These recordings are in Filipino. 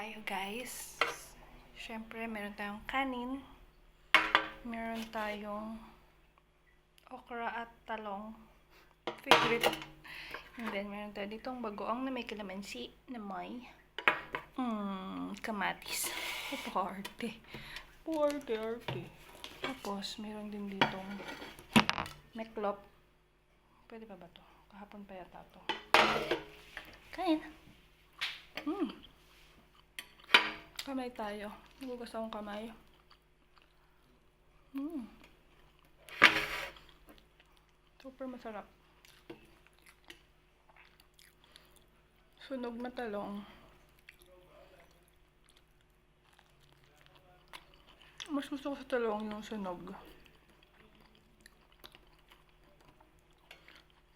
tayo, guys. Siyempre, meron tayong kanin. Meron tayong okra at talong. Favorite. And then, meron tayo ditong bagoong na may kalamansi na may kamatis. Arte. Arte. Tapos, meron din ditong meklop. Pwede pa ba to? Kahapon pa yata to. Kain. Kamay tayo. Nagugas akong kamay. Super masarap. Sunog na talong. Mas gusto ko sa talong yung sunog.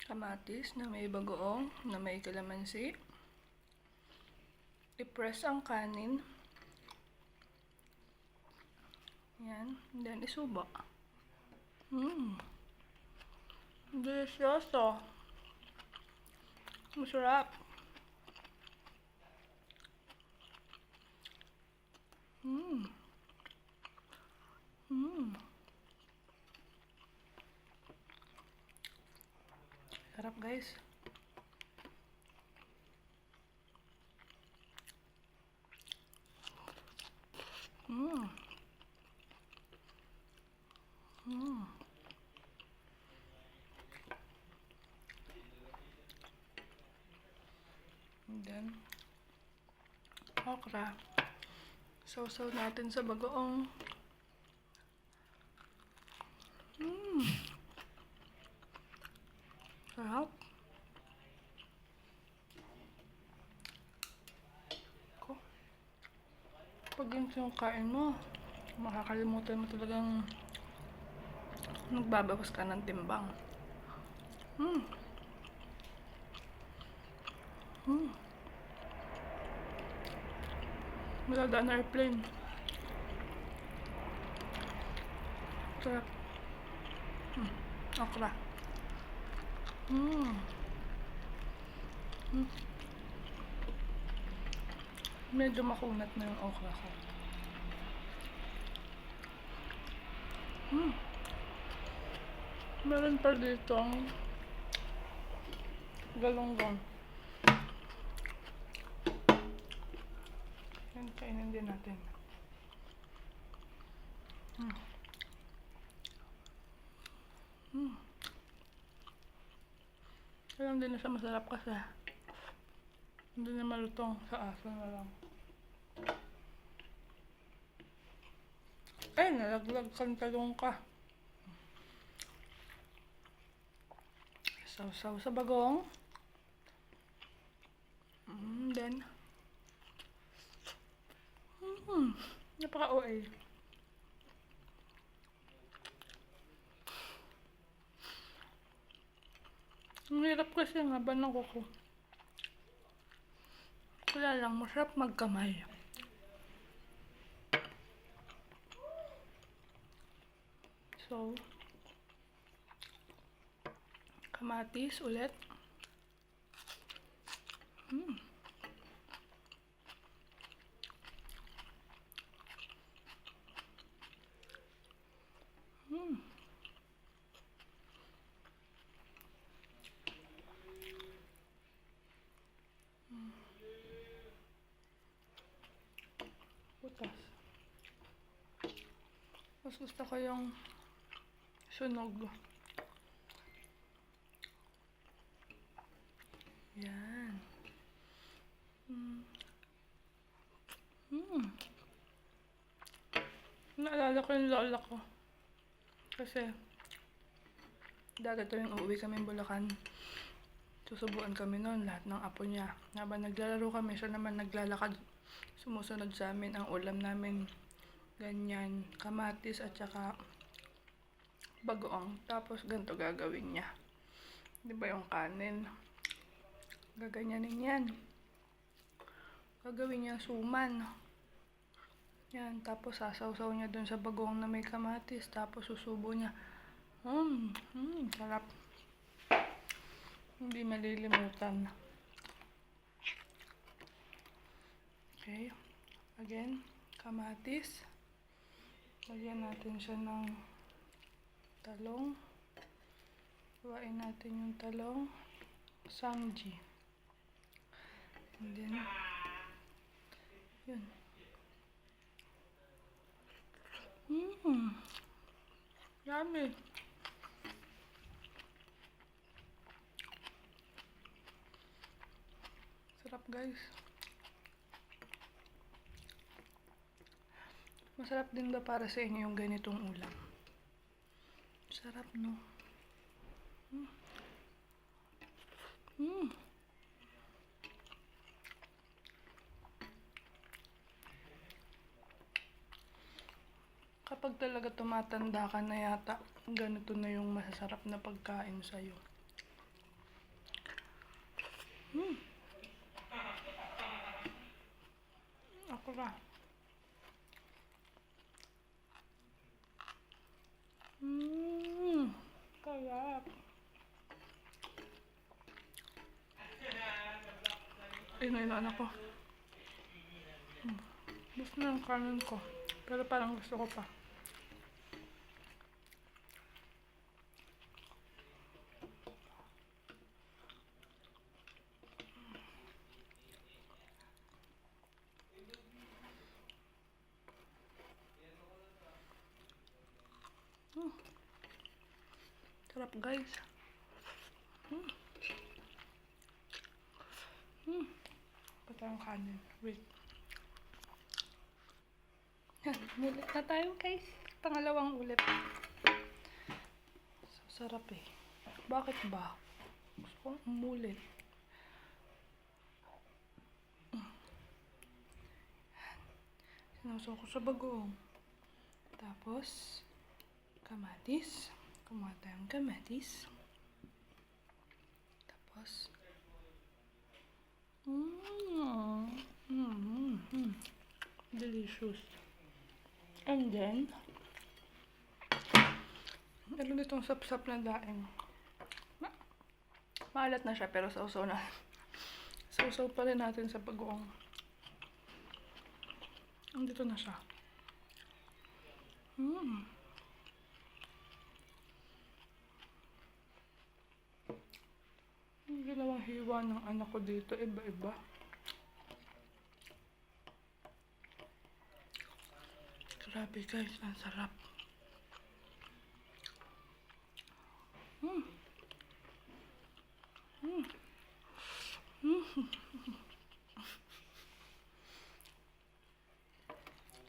Kamatis na may bagoong, na may kalamansi. I-press ang kanin. Yan. And then, isuba. Delicioso. Masarap. Sarap, guys. And then, okra. Sausaw natin sa bagoong. Sarap. Pag yung kain mo, makakalimutan mo talagang nagbabawas ka ng timbang. Maladaan na airplane. Sarap. Okra. Medyo makunat na yung okra ko. Meron pa dito ang galunggong. Yan, kainin din natin. Alam din na siya masarap kasi hindi na malutong sa aso na lang. Ay, nalaglag kang talong ka. Sausaw sa bagong. Then, napaka-OA. Ang hirap kasi nga ba ng kuko. Kaya lang, masarap magkamay. So, kamatis ulit. Putas. Mas gusto ko yung sunog. Yan. Naalala ko yung lola ko. Kasi, dati to yung uuwi kami Bulacan. Susubuan kami noon, lahat ng apo niya. Habang naglalaro kami, siya naman naglalakad. Sumusunod sa amin ang ulam namin. Ganyan, kamatis at saka bagoong. Tapos ganito gagawin niya. Di ba yung kanin? Gaganyanin yan. Gagawin niya suman. Yan, tapos sasawsaw niya dun sa bagoong na may kamatis. Tapos susubo niya. Sarap. Hindi malilimutan. Okay. Again, kamatis. Lagyan natin siya ng talong. Kuhain natin yung talong. Sangji. And then, yun. Yummy. Sarap, guys. Masarap din ba para sa inyo yung ganitong ulam? Sarap, no? Kapag talaga tumatanda ka na yata, ganito na yung masasarap na pagkain sa'yo. Ako na. Sarap. Inailan ako. Gusto na yung kanin ko. Pero parang gusto ko pa. Sarap, guys. Patang kanin. Wait. Ulit na tayo, guys. Pangalawang ulit. So, sarap eh. Bakit ba? Gusto kong umulit. Sinusok ko sa bagoong. Tapos, kamatis. Kumuha tayong kamatis. Tapos, delicious. And then, meron ditong sap-sap na daing. Maalat na siya, pero sausaw na. Sausaw pa rin natin sa bagoong. Andito na siya. Yung ginawang hiwa ng anak ko dito, iba-iba. Grabe, guys, ang sarap.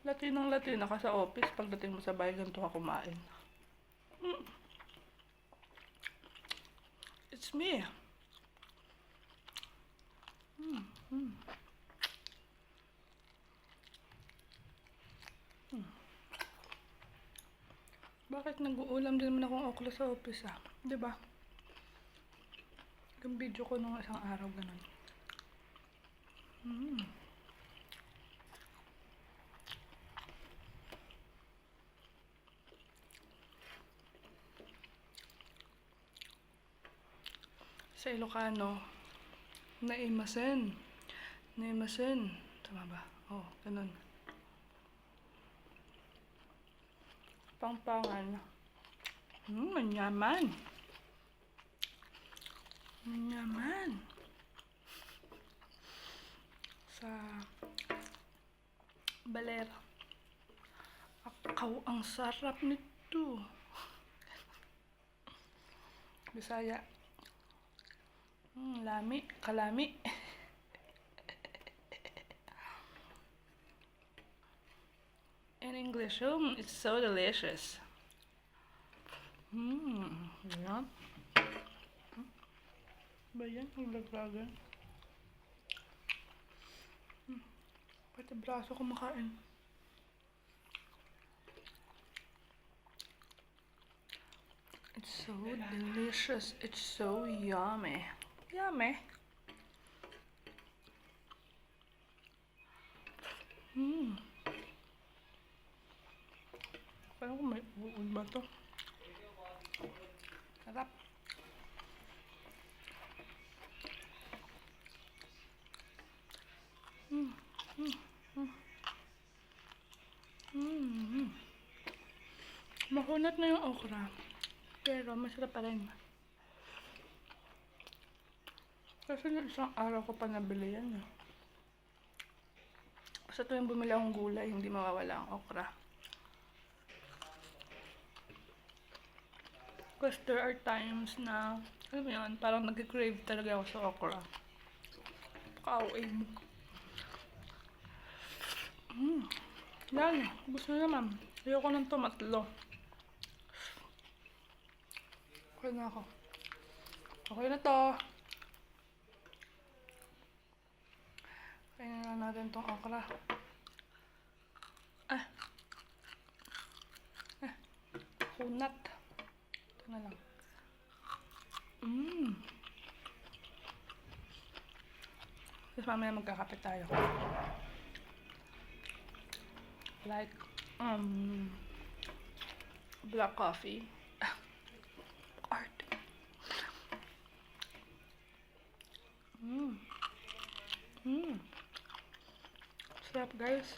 Latinong Latina ka sa office, pagdating mo sa bahay, ganito ka kumain. It's me. Bakit nag-uulam din naman akong okra sa office, ah? Diba? Yung video ko nung isang araw, ganun. Sa Ilocano, naimasen. Naimasen. Tama ba? Oo, ganun. Pangpangan. Manyaman. Manyaman. Sa Baler. Akaw, ang sarap nito. Bisaya. Lami. Kalami. In English, it's so delicious. Yan. Ba yan? Ang laglagan. Pati braso kumakain. It's so delicious. It's so yummy. Yummy. Parang kung may uod ba to? Sarap. Kunat na yung okra. Pero masarap pa rin. Kasi nung isang araw ko pa nabili yan. Basta tuwing bumili akong gulay, hindi mawawala ang okra. Because there are times na, alam mo yun, parang nag-crave talaga ako sa okra. Kauwi mo. Yan, gusto na naman. Ayoko ng tomatlo. Okay na ako. Okay na to. Kainin na natin tong okra. Kunat. Ito na lang. Tapos mamaya magkakape tayo. Like, black coffee. Art. Sarap, guys.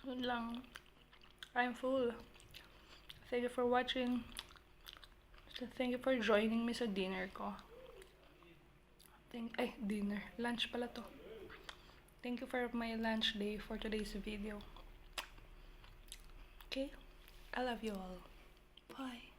Yun lang. I'm full. Thank you for watching. So thank you for joining me sa dinner ko. Dinner. Lunch pala to. Thank you for my lunch day for today's video. Okay? I love you all. Bye.